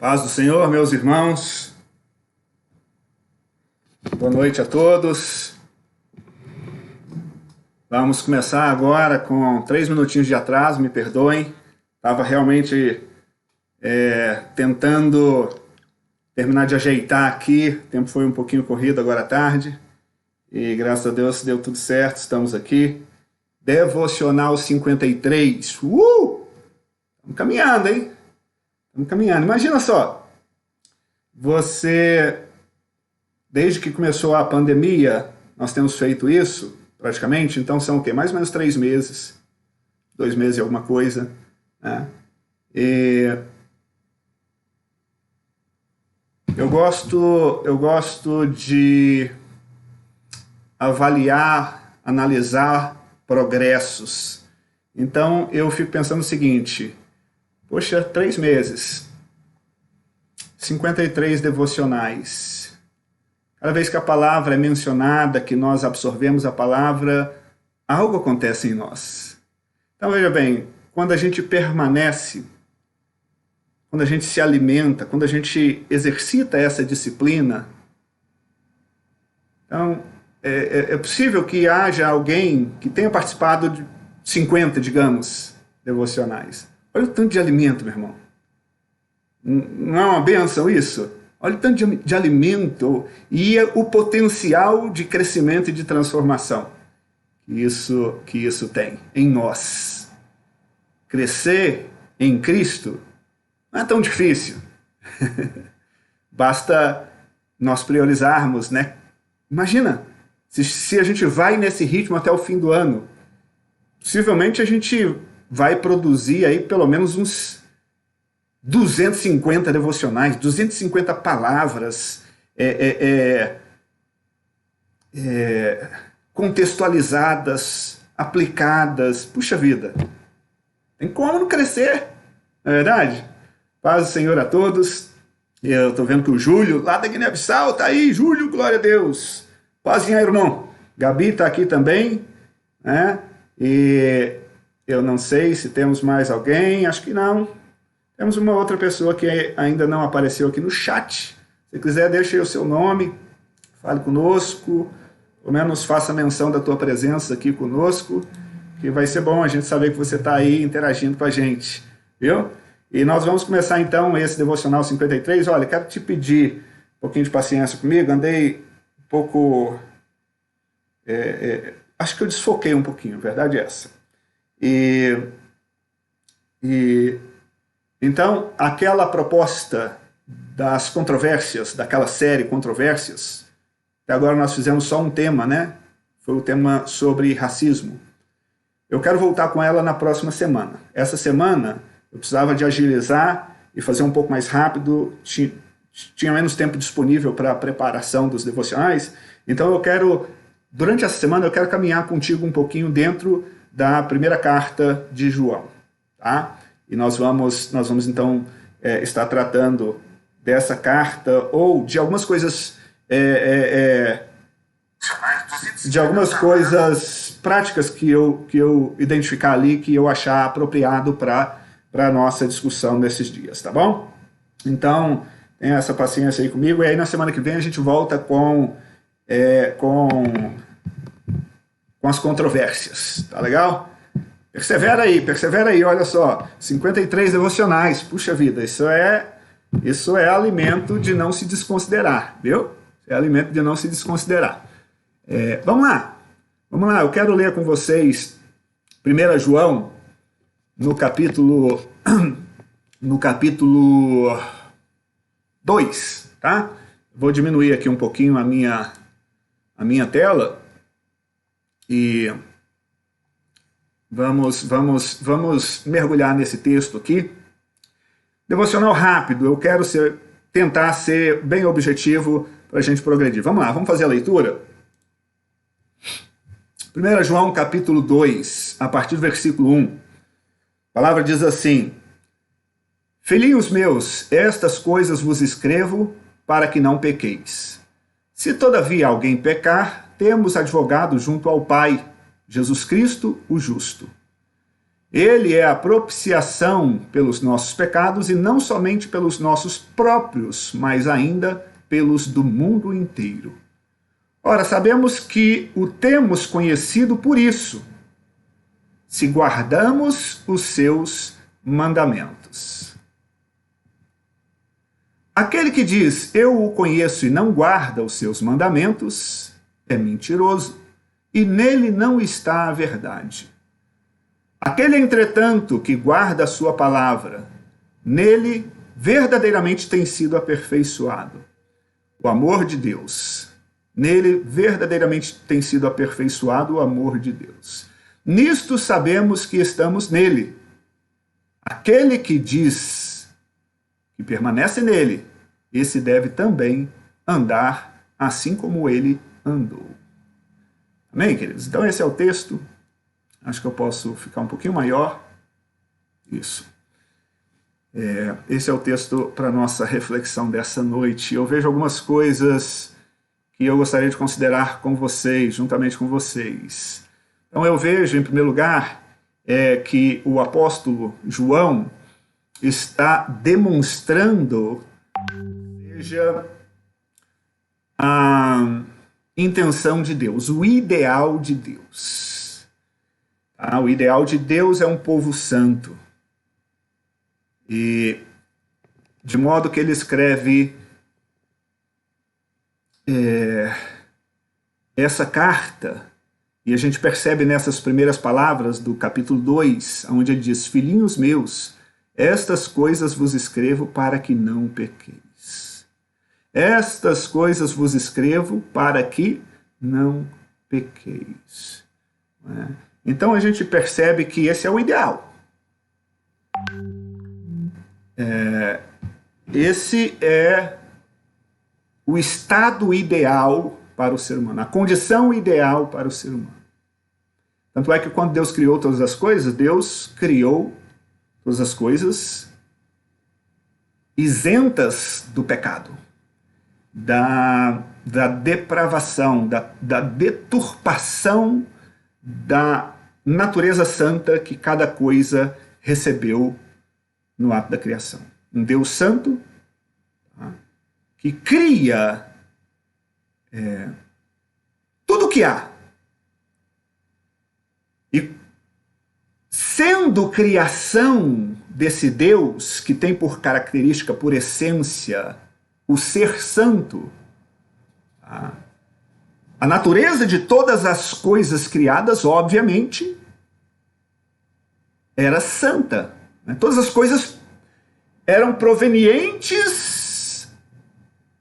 Paz do Senhor, meus irmãos. Boa noite a todos. Vamos começar agora com 3 minutinhos de atraso, me perdoem. Estava realmente tentando terminar de ajeitar aqui. O tempo foi um pouquinho corrido agora à tarde. E graças a Deus deu tudo certo, estamos aqui. Devocional 53. Estamos caminhando, hein? Estamos caminhando. Imagina só, você, desde que começou a pandemia, nós temos feito isso, praticamente, então são o quê? Mais ou menos 3 meses, 2 meses e alguma coisa, né? E eu gosto de avaliar, analisar progressos. Então eu fico pensando o seguinte: poxa, 3 meses, 53 devocionais. Cada vez que a palavra é mencionada, que nós absorvemos a palavra, algo acontece em nós. Então veja bem, quando a gente permanece, quando a gente se alimenta, quando a gente exercita essa disciplina, então é possível que haja alguém que tenha participado de 50, digamos, devocionais. Olha o tanto de alimento, meu irmão. Não é uma bênção isso? Olha o tanto de alimento e o potencial de crescimento e de transformação que isso tem em nós. Crescer em Cristo não é tão difícil. Basta nós priorizarmos, né? Imagina, se a gente vai nesse ritmo até o fim do ano, possivelmente a gente vai produzir aí pelo menos uns 250 devocionais, 250 palavras contextualizadas, aplicadas. Puxa vida, tem como não crescer, não é verdade? Paz do Senhor a todos. Eu estou vendo que o Júlio, lá da Guiné-Bissau, está aí. Júlio, glória a Deus. Pazinha, irmão. Gabi está aqui também, né? E eu não sei se temos mais alguém, acho que não. Temos uma outra pessoa que ainda não apareceu aqui no chat. Se quiser, deixa aí o seu nome, fale conosco, pelo menos faça menção da tua presença aqui conosco, que vai ser bom a gente saber que você está aí interagindo com a gente, viu? E nós vamos começar então esse Devocional 53. Olha, quero te pedir um pouquinho de paciência comigo, andei um pouco... acho que eu desfoquei um pouquinho, a verdade é essa. Então, aquela proposta das controvérsias, daquela série Controvérsias, até agora nós fizemos só um tema, né? Foi o tema sobre racismo. Eu quero voltar com ela na próxima semana. Essa semana eu precisava de agilizar e fazer um pouco mais rápido, tinha menos tempo disponível para a preparação dos devocionais, então durante essa semana eu quero caminhar contigo um pouquinho dentro da primeira carta de João, tá? E nós vamos então estar tratando dessa carta ou de algumas coisas práticas que eu identificar ali, que eu achar apropriado para a nossa discussão nesses dias, tá bom? Então, tenha essa paciência aí comigo, e aí na semana que vem a gente volta com as controvérsias, tá legal? Persevera aí, olha só, 53 devocionais, puxa vida, isso é alimento de não se desconsiderar, viu? É alimento de não se desconsiderar. Vamos lá, eu quero ler com vocês 1 João, no capítulo 2, tá? Vou diminuir aqui um pouquinho a minha tela e vamos mergulhar nesse texto aqui. Devocional rápido, eu quero tentar ser bem objetivo para a gente progredir. Vamos lá, vamos fazer a leitura? 1 João capítulo 2, a partir do versículo 1. A palavra diz assim: Filhinhos meus, estas coisas vos escrevo para que não pequeis. Se todavia alguém pecar, temos advogado junto ao Pai, Jesus Cristo, o justo. Ele é a propiciação pelos nossos pecados e não somente pelos nossos próprios, mas ainda pelos do mundo inteiro. Ora, sabemos que o temos conhecido por isso, se guardamos os seus mandamentos. Aquele que diz, eu o conheço e não guarda os seus mandamentos, é mentiroso, e nele não está a verdade. Aquele, entretanto, que guarda a sua palavra, nele verdadeiramente tem sido aperfeiçoado. O amor de Deus. Nele verdadeiramente tem sido aperfeiçoado o amor de Deus. Nisto sabemos que estamos nele. Aquele que diz que permanece nele, esse deve também andar assim como ele andou. Amém, queridos? Então esse é o texto. Acho que eu posso ficar um pouquinho maior. Isso. Esse é o texto para a nossa reflexão dessa noite. Eu vejo algumas coisas que eu gostaria de considerar com vocês, juntamente com vocês. Então eu vejo, em primeiro lugar, que o apóstolo João está demonstrando, seja, a intenção de Deus, o ideal de Deus. O ideal de Deus é um povo santo. E de modo que ele escreve essa carta, e a gente percebe nessas primeiras palavras do capítulo 2, onde ele diz, filhinhos meus, estas coisas vos escrevo para que não pequeis. Estas coisas vos escrevo para que não pequeis. Então a gente percebe que esse é o ideal. Esse é o estado ideal para o ser humano, a condição ideal para o ser humano. Tanto é que quando Deus criou todas as coisas, Deus criou todas as coisas isentas do pecado, da depravação, da deturpação da natureza santa que cada coisa recebeu no ato da criação. Um Deus santo, que cria tudo o que há. E sendo criação desse Deus, que tem por característica, por essência, o ser santo, a natureza de todas as coisas criadas, obviamente, era santa. Todas as coisas eram provenientes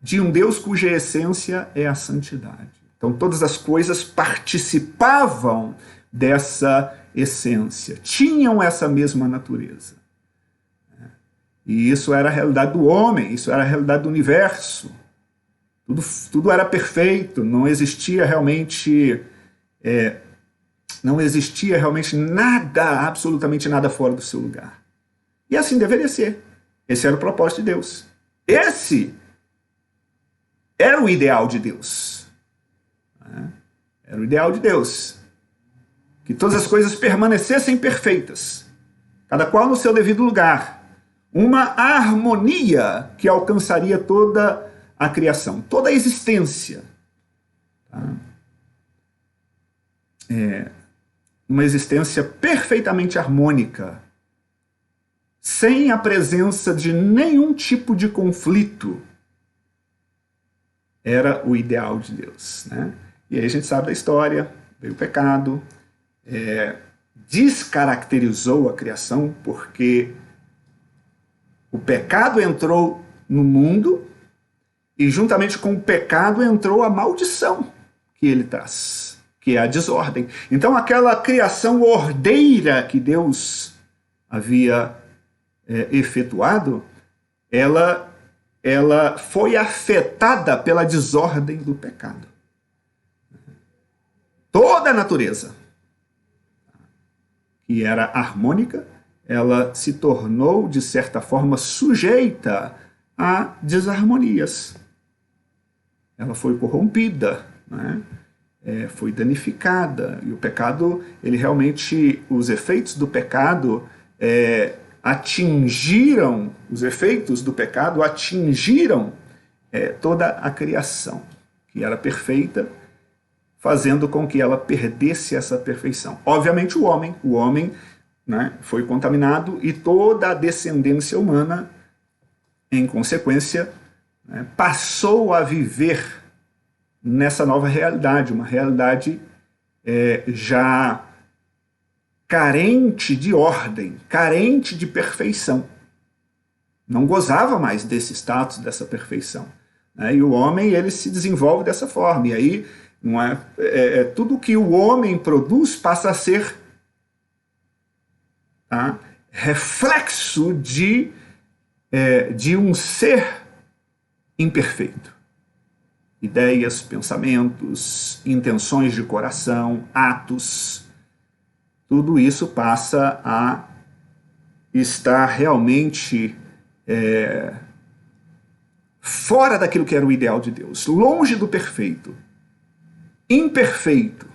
de um Deus cuja essência é a santidade. Então todas as coisas participavam dessa essência, tinham essa mesma natureza. E isso era a realidade do homem, isso era a realidade do universo. Tudo era perfeito, não existia realmente nada, absolutamente nada fora do seu lugar. E assim deveria ser. Esse era o propósito de Deus. Esse era o ideal de Deus. Era o ideal de Deus. Que todas as coisas permanecessem perfeitas, cada qual no seu devido lugar. Uma harmonia que alcançaria toda a criação, toda a existência. Uma existência perfeitamente harmônica, sem a presença de nenhum tipo de conflito. Era o ideal de Deus. E aí a gente sabe da história, veio o pecado, descaracterizou a criação, porque o pecado entrou no mundo e juntamente com o pecado entrou a maldição que ele traz, que é a desordem. Então aquela criação ordeira que Deus havia efetuado, ela foi afetada pela desordem do pecado. Toda a natureza, que era harmônica, ela se tornou, de certa forma, sujeita a desarmonias. Ela foi corrompida, foi danificada. E o pecado, ele realmente, os efeitos do pecado atingiram toda a criação, que era perfeita, fazendo com que ela perdesse essa perfeição. Obviamente o homem, né, foi contaminado e toda a descendência humana, em consequência, né, passou a viver nessa nova realidade, uma realidade já carente de ordem, carente de perfeição. Não gozava mais desse status, dessa perfeição. Né? E o homem, ele se desenvolve dessa forma. E aí, tudo que o homem produz passa a ser reflexo de um ser imperfeito. Ideias, pensamentos, intenções de coração, atos, tudo isso passa a estar realmente fora daquilo que era o ideal de Deus, longe do perfeito, imperfeito.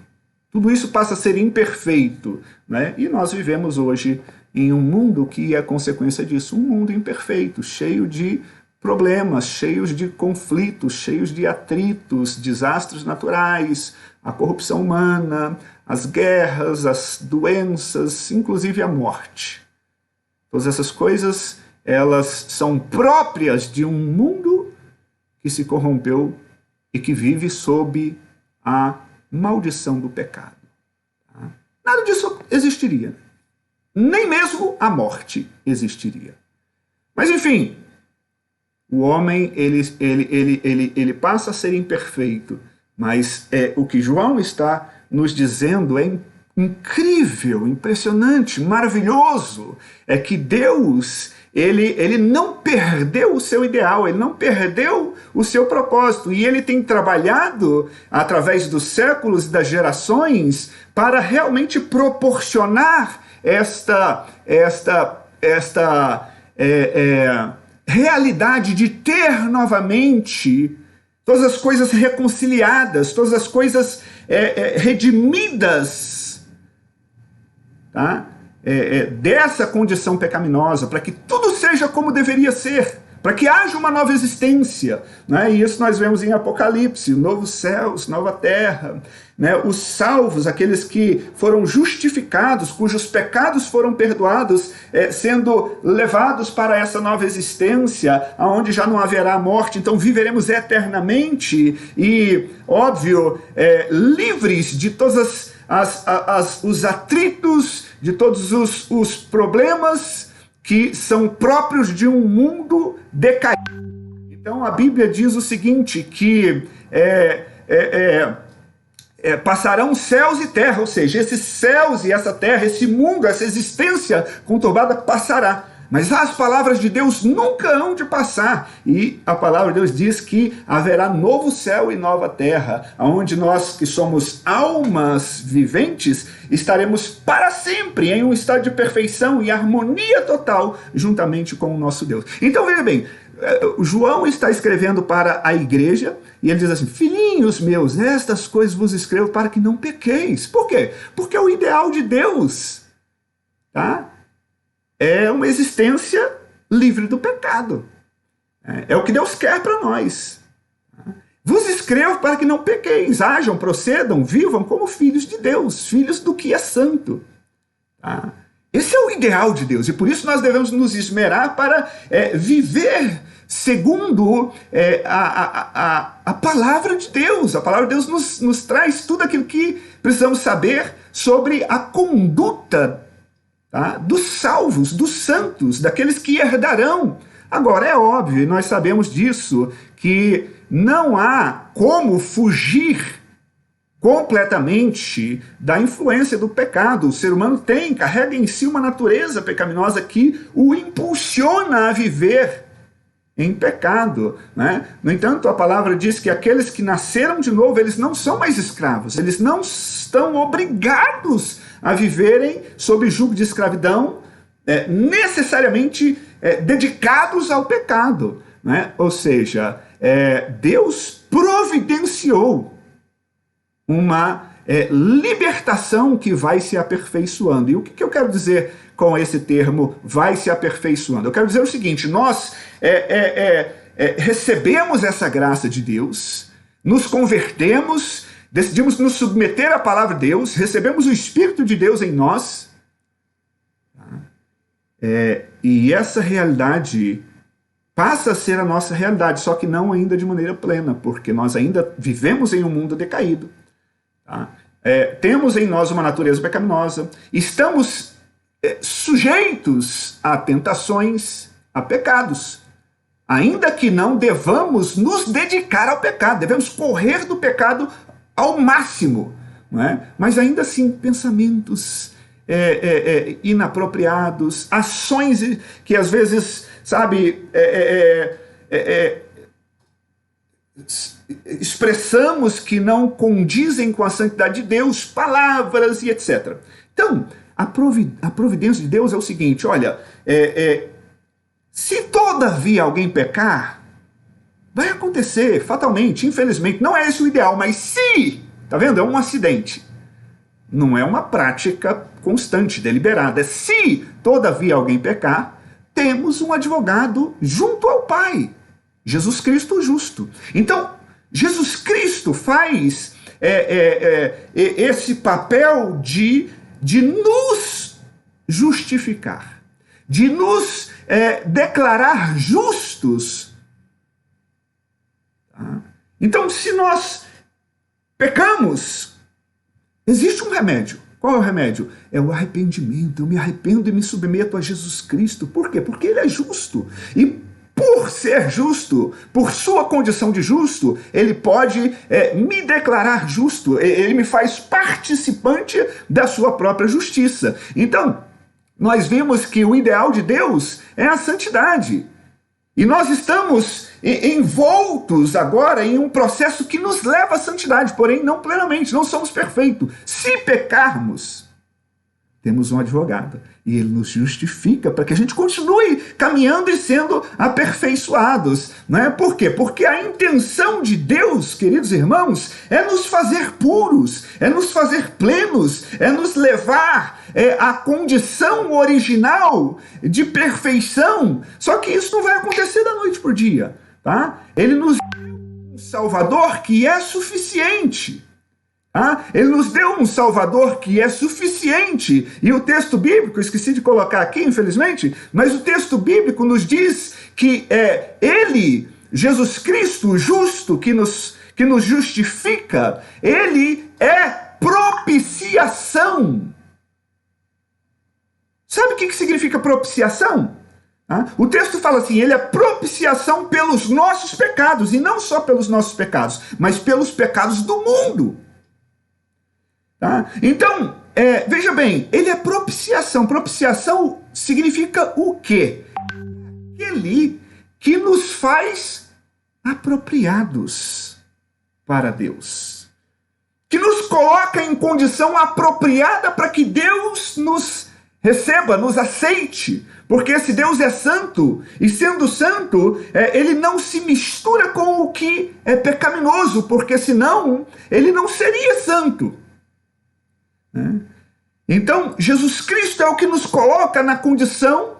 Tudo isso passa a ser imperfeito, né? E nós vivemos hoje em um mundo que é consequência disso, um mundo imperfeito, cheio de problemas, cheios de conflitos, cheios de atritos, desastres naturais, a corrupção humana, as guerras, as doenças, inclusive a morte. Todas essas coisas, elas são próprias de um mundo que se corrompeu e que vive sob a maldição do pecado. Nada disso existiria. Nem mesmo a morte existiria. Mas, enfim, o homem, ele passa a ser imperfeito, mas o que João está nos dizendo é incrível, impressionante, maravilhoso, é que Deus, ele não perdeu o seu ideal, ele não perdeu o seu propósito, e ele tem trabalhado através dos séculos e das gerações para realmente proporcionar esta realidade de ter novamente todas as coisas reconciliadas, todas as coisas redimidas, tá? Dessa condição pecaminosa, para que tudo seja como deveria ser, para que haja uma nova existência, né? E isso nós vemos em Apocalipse, novos céus, nova terra, né? Os salvos, aqueles que foram justificados, cujos pecados foram perdoados, sendo levados para essa nova existência, onde já não haverá morte, então viveremos eternamente e, óbvio, livres de todos os atritos, de todos os problemas que são próprios de um mundo decaído. Então a Bíblia diz o seguinte, que passarão céus e terra, ou seja, esses céus e essa terra, esse mundo, essa existência conturbada passará. Mas as palavras de Deus nunca hão de passar. E a palavra de Deus diz que haverá novo céu e nova terra, onde nós que somos almas viventes estaremos para sempre em um estado de perfeição e harmonia total juntamente com o nosso Deus. Então veja bem, João está escrevendo para a igreja e ele diz assim: filhinhos meus, estas coisas vos escrevo para que não pequeis. Por quê? Porque o ideal de Deus, tá? É uma existência livre do pecado. É o que Deus quer para nós. Vos escrevo para que não pequeis, hajam, procedam, vivam como filhos de Deus, filhos do que é santo. Tá? Esse é o ideal de Deus, e por isso nós devemos nos esmerar para viver segundo a palavra de Deus. A palavra de Deus nos traz tudo aquilo que precisamos saber sobre a conduta, tá, dos salvos, dos santos, daqueles que herdarão. Agora, é óbvio, e nós sabemos disso, que não há como fugir completamente da influência do pecado. O ser humano carrega em si uma natureza pecaminosa que o impulsiona a viver em pecado, né? No entanto, a palavra diz que aqueles que nasceram de novo, eles não são mais escravos, eles não estão obrigados a viverem sob jugo de escravidão, necessariamente dedicados ao pecado, né? Ou seja, Deus providenciou uma libertação que vai se aperfeiçoando. E o que eu quero dizer com esse termo vai se aperfeiçoando? Eu quero dizer o seguinte: nós recebemos essa graça de Deus, nos convertemos, decidimos nos submeter à palavra de Deus, recebemos o Espírito de Deus em nós, e essa realidade passa a ser a nossa realidade, só que não ainda de maneira plena, porque nós ainda vivemos em um mundo decaído. Tá? Temos em nós uma natureza pecaminosa, estamos sujeitos a tentações, a pecados, ainda que não devamos nos dedicar ao pecado, devemos correr do pecado ao máximo, não é? Mas ainda assim, pensamentos inapropriados, ações que às vezes, sabe, expressamos que não condizem com a santidade de Deus, palavras e etc. Então, a providência de Deus é o seguinte: olha, se todavia alguém pecar, vai acontecer fatalmente, infelizmente. Não é esse o ideal, mas se, tá vendo? É um acidente. Não é uma prática constante, deliberada. Se todavia alguém pecar, temos um advogado junto ao Pai, Jesus Cristo justo. Então, Jesus Cristo faz esse papel de nos justificar, de nos declarar justos. Tá? Então, se nós pecamos, existe um remédio. Qual é o remédio? É o arrependimento. Eu me arrependo e me submeto a Jesus Cristo. Por quê? Porque Ele é justo. E por ser justo, por sua condição de justo, Ele pode me declarar justo. Ele me faz participante da sua própria justiça. Então, nós vimos que o ideal de Deus é a santidade. E nós estamos envoltos agora em um processo que nos leva à santidade, porém não plenamente, não somos perfeitos. Se pecarmos, temos um advogado e ele nos justifica para que a gente continue caminhando e sendo aperfeiçoados. Não é? Por quê? Porque a intenção de Deus, queridos irmãos, é nos fazer puros, é nos fazer plenos, é nos levar à condição original de perfeição. Só que isso não vai acontecer da noite para o dia. Tá? Ele nos deu um Salvador que é suficiente. Ele nos deu um Salvador que é suficiente. E o texto bíblico, esqueci de colocar aqui, infelizmente, mas o texto bíblico nos diz que Ele, Jesus Cristo, justo, que nos justifica, Ele é propiciação. Sabe o que significa propiciação? O texto fala assim: Ele é propiciação pelos nossos pecados, e não só pelos nossos pecados, mas pelos pecados do mundo. Tá? Então, veja bem, Ele é propiciação. Propiciação significa o quê? Aquele que nos faz apropriados para Deus, que nos coloca em condição apropriada para que Deus nos receba, nos aceite, porque esse Deus é santo, e sendo santo, Ele não se mistura com o que é pecaminoso, porque senão Ele não seria santo. Então, Jesus Cristo é o que nos coloca na condição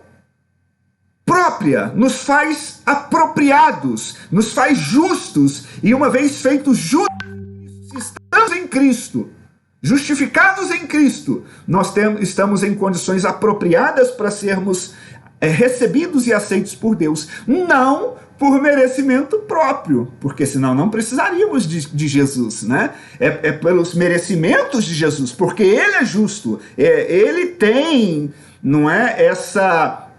própria, nos faz apropriados, nos faz justos, e uma vez feitos justos, estamos em Cristo, justificados em Cristo, nós estamos em condições apropriadas para sermos recebidos e aceitos por Deus, não por merecimento próprio, porque senão não precisaríamos de Jesus, né? É pelos merecimentos de Jesus, porque Ele é justo, Ele tem, não é, essa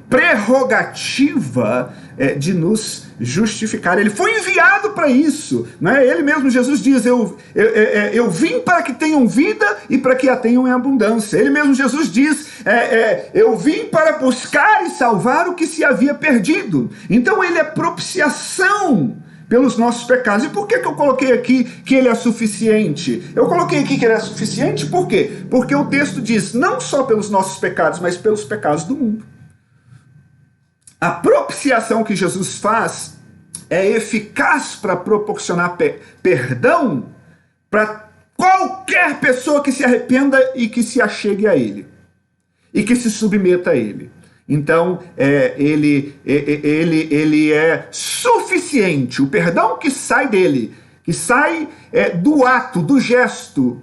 prerrogativa de nos justificar. Ele foi enviado para isso, né? Ele mesmo, Jesus diz: eu vim para que tenham vida e para que a tenham em abundância. Ele mesmo, Jesus diz: eu vim para buscar e salvar o que se havia perdido. Então Ele é propiciação pelos nossos pecados. E por que eu coloquei aqui que Ele é suficiente? Eu coloquei aqui que Ele é suficiente por quê? Porque o texto diz: não só pelos nossos pecados, mas pelos pecados do mundo. A propiciação que Jesus faz é eficaz para proporcionar perdão para qualquer pessoa que se arrependa e que se achegue a ele, e que se submeta a ele. Então, ele é suficiente. O perdão que sai dele, que sai do ato, do gesto,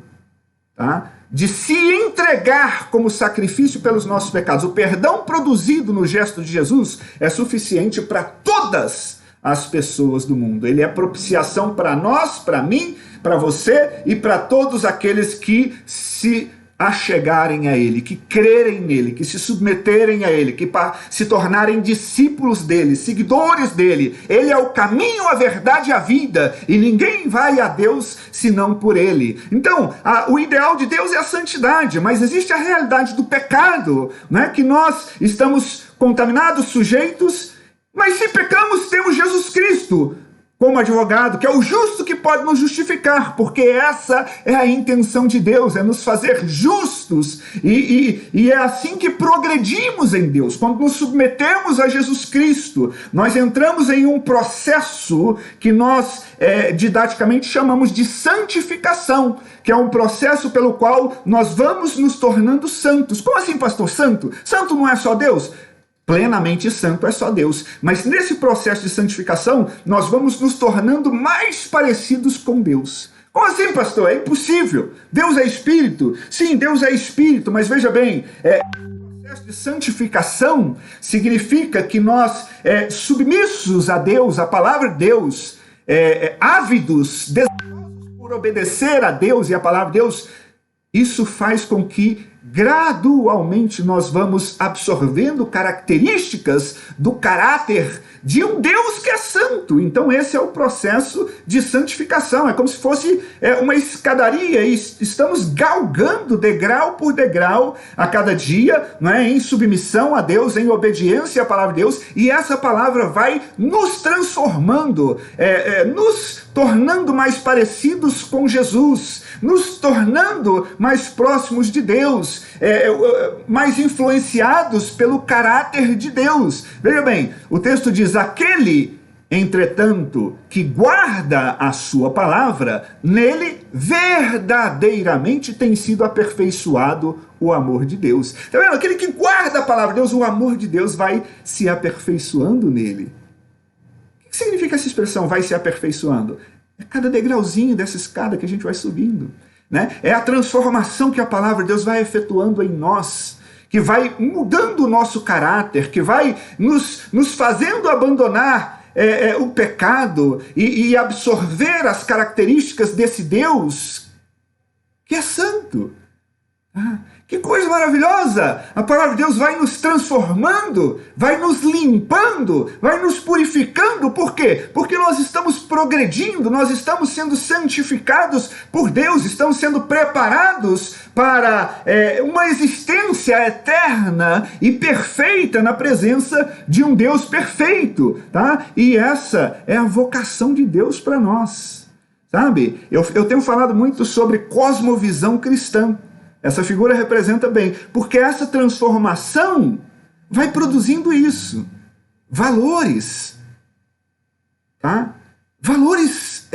tá? De se entregar como sacrifício pelos nossos pecados. O perdão produzido no gesto de Jesus é suficiente para todas as pessoas do mundo. Ele é propiciação para nós, para mim, para você e para todos aqueles que se achegarem a ele, que crerem nele, que se submeterem a ele, que se tornarem discípulos dele, seguidores dele. Ele é o caminho, a verdade e a vida, e ninguém vai a Deus senão por ele. Então, o ideal de Deus é a santidade, mas existe a realidade do pecado, né? Que nós estamos contaminados, sujeitos, mas se pecamos, temos Jesus Cristo como advogado, que é o justo que pode nos justificar, porque essa é a intenção de Deus, é nos fazer justos, e é assim que progredimos em Deus. Quando nos submetemos a Jesus Cristo, nós entramos em um processo que nós didaticamente chamamos de santificação, que é um processo pelo qual nós vamos nos tornando santos. Como assim, pastor? Santo? Santo não é só Deus? Plenamente santo é só Deus. Mas nesse processo de santificação, nós vamos nos tornando mais parecidos com Deus. Como assim, pastor? É impossível. Deus é Espírito. Sim, Deus é Espírito, mas veja bem, o processo de santificação significa que nós, submissos a Deus, a palavra de Deus, ávidos, desejosos por obedecer a Deus e a palavra de Deus, isso faz com que gradualmente nós vamos absorvendo características do caráter de um Deus que é santo. Então esse é o processo de santificação. É como se fosse uma escadaria, e estamos galgando degrau por degrau a cada dia, né, em submissão a Deus, em obediência à palavra de Deus, e essa palavra vai nos transformando, nos tornando mais parecidos com Jesus, nos tornando mais próximos de Deus, mais influenciados pelo caráter de Deus. Veja bem, o texto diz: aquele, entretanto, que guarda a sua palavra, nele verdadeiramente tem sido aperfeiçoado o amor de Deus. Está vendo? Aquele que guarda a palavra de Deus, o amor de Deus vai se aperfeiçoando nele. O que significa essa expressão, vai se aperfeiçoando? É cada degrauzinho dessa escada que a gente vai subindo, né? É a transformação que a palavra de Deus vai efetuando em nós, que vai mudando o nosso caráter, que vai nos fazendo abandonar o pecado e absorver as características desse Deus que é santo. Que coisa maravilhosa! A palavra de Deus vai nos transformando, vai nos limpando, vai nos purificando. Por quê? Porque nós estamos progredindo, nós estamos sendo santificados por Deus, estamos sendo preparados para uma existência eterna e perfeita na presença de um Deus perfeito, tá? E essa é a vocação de Deus para nós, sabe? Eu tenho falado muito sobre cosmovisão cristã. Essa figura representa bem, porque essa transformação vai produzindo isso. Valores, tá? Valores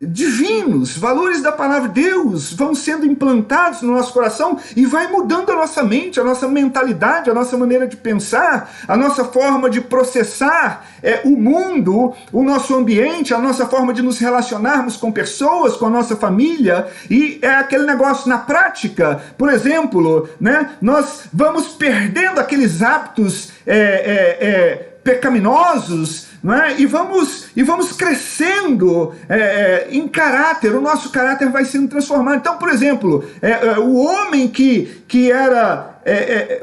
divinos, valores da palavra de Deus vão sendo implantados no nosso coração e vai mudando a nossa mente, a nossa mentalidade, a nossa maneira de pensar, a nossa forma de processar o mundo, o nosso ambiente, a nossa forma de nos relacionarmos com pessoas, com a nossa família. E é aquele negócio na prática, por exemplo, né, nós vamos perdendo aqueles hábitos pecaminosos, né? E vamos crescendo em caráter, o nosso caráter vai sendo transformado. Então, por exemplo, o homem que era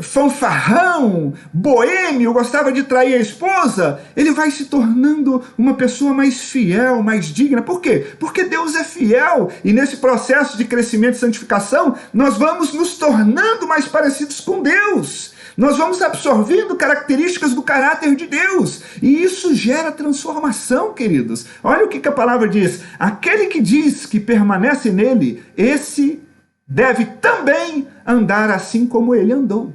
fanfarrão, boêmio, gostava de trair a esposa, ele vai se tornando uma pessoa mais fiel, mais digna. Por quê? Porque Deus é fiel, e nesse processo de crescimento e santificação, nós vamos nos tornando mais parecidos com Deus. Nós vamos absorvendo características do caráter de Deus. E isso gera transformação, queridos. Olha o que a palavra diz. Aquele que diz que permanece nele, esse deve também andar assim como ele andou.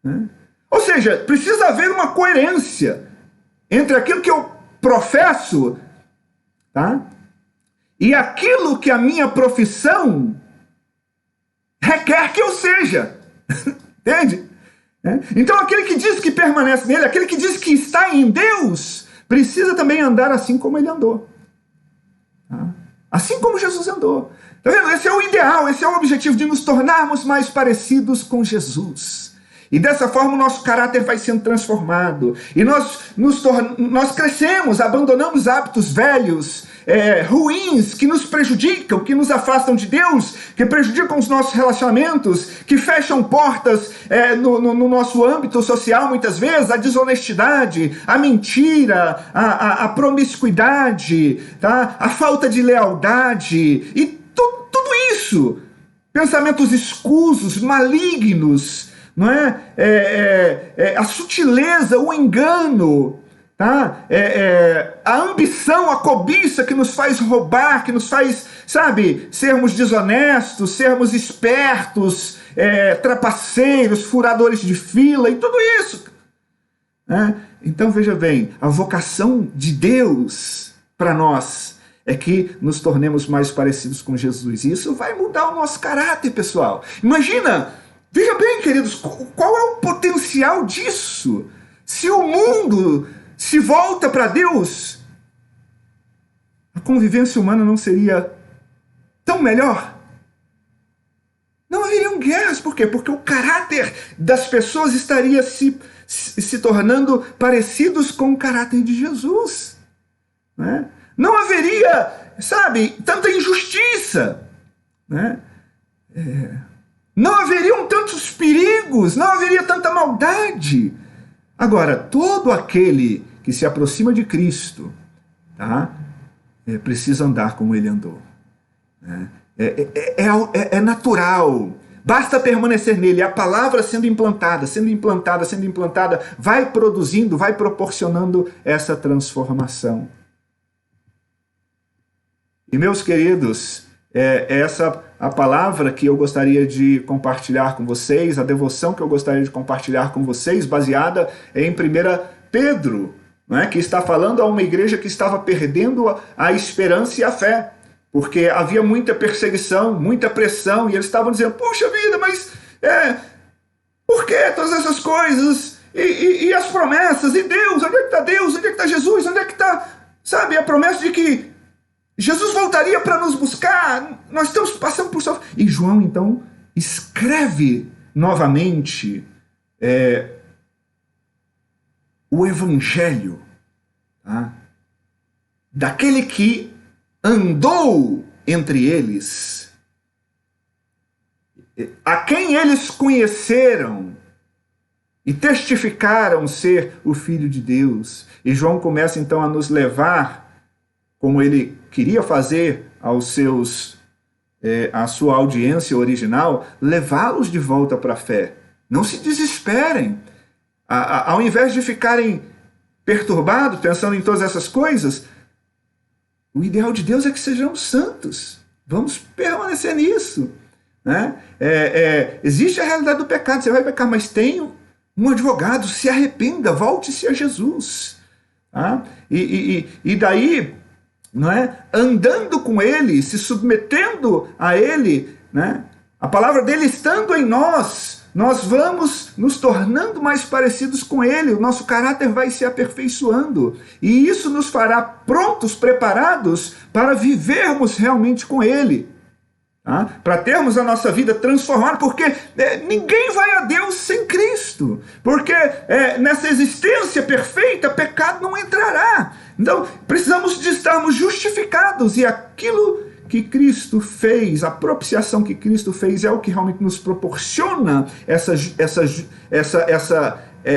Né? Ou seja, precisa haver uma coerência entre aquilo que eu professo, tá? E aquilo que a minha profissão requer que eu seja. Entende? Então aquele que diz que permanece nele, aquele que diz que está em Deus, precisa também andar assim como ele andou. Tá? Assim como Jesus andou. Tá vendo? Esse é o ideal, esse é o objetivo de nos tornarmos mais parecidos com Jesus. E dessa forma o nosso caráter vai sendo transformado. E nós crescemos, abandonamos hábitos velhos, ruins, que nos prejudicam, que nos afastam de Deus, que prejudicam os nossos relacionamentos, que fecham portas no nosso âmbito social muitas vezes, a desonestidade, a mentira, a promiscuidade, tá? A falta de lealdade e tudo isso. Pensamentos escusos, malignos, não é? A sutileza, o engano, tá? A ambição, a cobiça que nos faz roubar, que nos faz, sabe, sermos desonestos, sermos espertos, trapaceiros, furadores de fila e tudo isso. Né? Então veja bem, a vocação de Deus para nós é que nos tornemos mais parecidos com Jesus. E isso vai mudar o nosso caráter, pessoal. Imagina, veja bem, queridos, qual é o potencial disso? Se o mundo se volta para Deus, a convivência humana não seria tão melhor? Não haveriam guerras. Por quê? Porque o caráter das pessoas estaria se tornando parecidos com o caráter de Jesus. Né? Não haveria, sabe, tanta injustiça. Né? Não haveriam tantos perigos, não haveria tanta maldade. Agora, todo aquele que se aproxima de Cristo, tá? Precisa andar como ele andou. Né? É natural. Basta permanecer nele. A palavra sendo implantada, vai produzindo, vai proporcionando essa transformação. E, meus queridos, essa a palavra que eu gostaria de compartilhar com vocês, a devoção que eu gostaria de compartilhar com vocês, baseada em 1 Pedro, né, que está falando a uma igreja que estava perdendo a esperança e a fé, porque havia muita perseguição, muita pressão, e eles estavam dizendo, puxa vida, mas por que todas essas coisas? E as promessas? E Deus? Onde é que está Deus? Onde é que está Jesus? Onde é que está, sabe, a promessa de que Jesus voltaria para nos buscar? Nós estamos passando por sofrimento. E João, então, escreve novamente o evangelho, tá? Daquele que andou entre eles, a quem eles conheceram e testificaram ser o Filho de Deus. E João começa então a nos levar, como ele queria fazer a sua audiência original, levá-los de volta para a fé. Não se desesperem. Ao invés de ficarem perturbados, pensando em todas essas coisas, o ideal de Deus é que sejamos santos. Vamos permanecer nisso. Né? Existe a realidade do pecado, você vai pecar, mas tem um advogado, se arrependa, volte-se a Jesus. Tá? E daí, não é? Andando com ele, se submetendo a ele, né? A palavra dele estando em nós vamos nos tornando mais parecidos com ele, o nosso caráter vai se aperfeiçoando, e isso nos fará prontos, preparados para vivermos realmente com ele, tá? Para termos a nossa vida transformada, porque ninguém vai a Deus sem Cristo, porque nessa existência perfeita, pecado não entrará. Então, precisamos de estarmos justificados, e aquilo que Cristo fez, a propiciação que Cristo fez, é o que realmente nos proporciona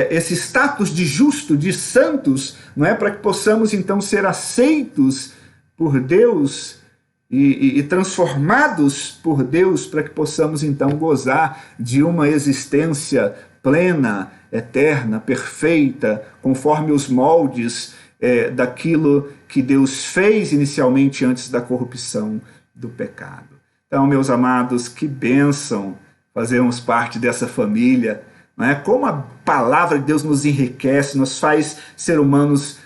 esse status de justo, de santos, não é? Para que possamos então ser aceitos por Deus e transformados por Deus, para que possamos então gozar de uma existência plena, eterna, perfeita, conforme os moldes daquilo que Deus fez inicialmente antes da corrupção do pecado. Então, meus amados, que bênção fazermos parte dessa família, não é? Como a palavra de Deus nos enriquece, nos faz ser humanos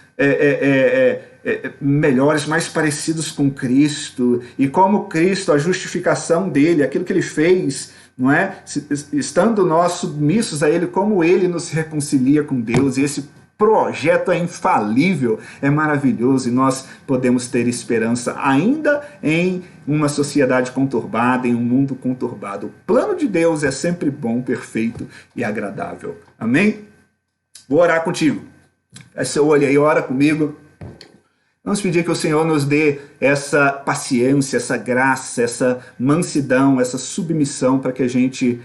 melhores, mais parecidos com Cristo, e como Cristo, a justificação dele, aquilo que ele fez, não é? Estando nós submissos a ele, como ele nos reconcilia com Deus, e esse projeto é infalível, é maravilhoso, e nós podemos ter esperança ainda em uma sociedade conturbada, em um mundo conturbado. O plano de Deus é sempre bom, perfeito e agradável. Amém? Vou orar contigo. Feche seu olho aí, ora comigo. Vamos pedir que o Senhor nos dê essa paciência, essa graça, essa mansidão, essa submissão para que a gente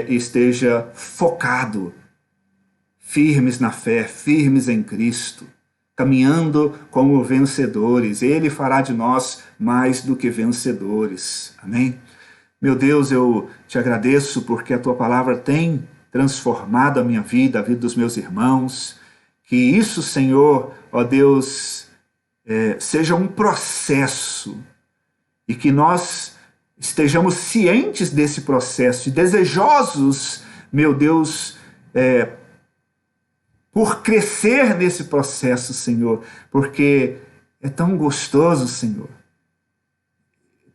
esteja focado, firmes na fé, firmes em Cristo, caminhando como vencedores. Ele fará de nós mais do que vencedores. Amém? Meu Deus, eu te agradeço porque a tua palavra tem transformado a minha vida, a vida dos meus irmãos. Que isso, Senhor, ó Deus, seja um processo e que nós estejamos cientes desse processo e desejosos, meu Deus, por crescer nesse processo, Senhor, porque é tão gostoso, Senhor,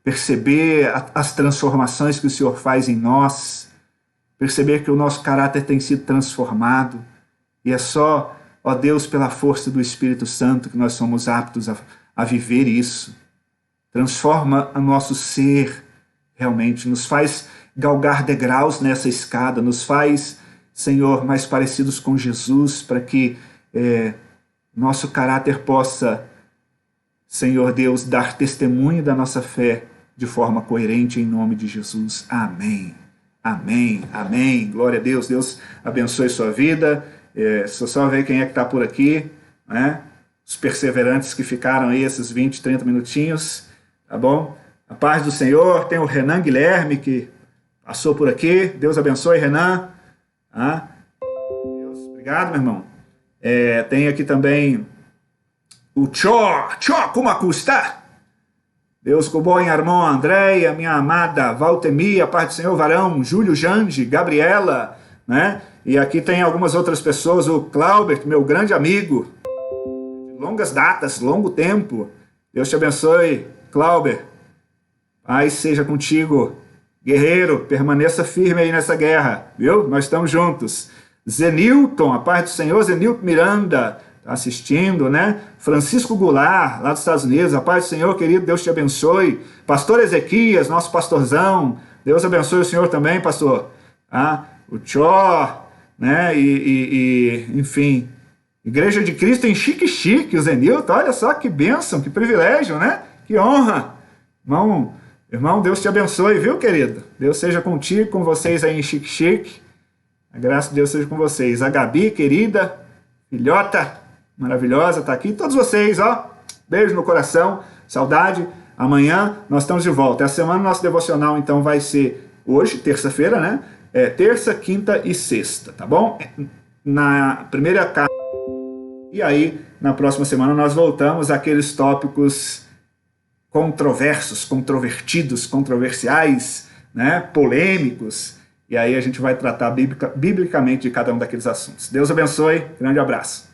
perceber as transformações que o Senhor faz em nós, perceber que o nosso caráter tem sido transformado, e é só, ó Deus, pela força do Espírito Santo que nós somos aptos a viver isso. Transforma o nosso ser, realmente, nos faz galgar degraus nessa escada, nos faz, Senhor, mais parecidos com Jesus, para que nosso caráter possa, Senhor Deus, dar testemunho da nossa fé de forma coerente em nome de Jesus. Amém. Amém. Amém. Glória a Deus. Deus abençoe sua vida. Só ver quem é que está por aqui, né? Os perseverantes que ficaram aí esses 20, 30 minutinhos, tá bom? A paz do Senhor. Tem o Renan Guilherme que passou por aqui. Deus abençoe, Renan. Deus, obrigado, meu irmão. Tem aqui também o Tchó, como está? Deus Cubon, Armão, Andréia, minha amada Valtemir, a paz do Senhor, Varão, Júlio Jande, Gabriela, né? E aqui tem algumas outras pessoas, o Claubert, meu grande amigo, de longas datas, longo tempo. Deus te abençoe, Claubert. Paz seja contigo, guerreiro, permaneça firme aí nessa guerra, viu? Nós estamos juntos. Zenilton, a paz do Senhor, Zenilton Miranda, está assistindo, né? Francisco Goulart, lá dos Estados Unidos, a paz do Senhor, querido, Deus te abençoe. Pastor Ezequias, nosso pastorzão, Deus abençoe o senhor também, pastor. O Tchó, né? Enfim, Igreja de Cristo em Xique-Xique, o Zenilton, olha só que bênção, que privilégio, né? Que honra. Irmão, Deus te abençoe, viu, querido? Deus seja contigo, com vocês aí em Xique-Xique. A graça de Deus seja com vocês. A Gabi, querida, filhota, maravilhosa, tá aqui. Todos vocês, ó, beijo no coração, saudade. Amanhã nós estamos de volta. Essa semana nosso devocional, então, vai ser hoje, terça-feira, né? Terça, quinta e sexta, tá bom? Na primeira carta. E aí, na próxima semana, nós voltamos àqueles tópicos controversos, controvertidos, controversiais, né? Polêmicos. E aí a gente vai tratar biblicamente de cada um daqueles assuntos. Deus abençoe. Grande abraço.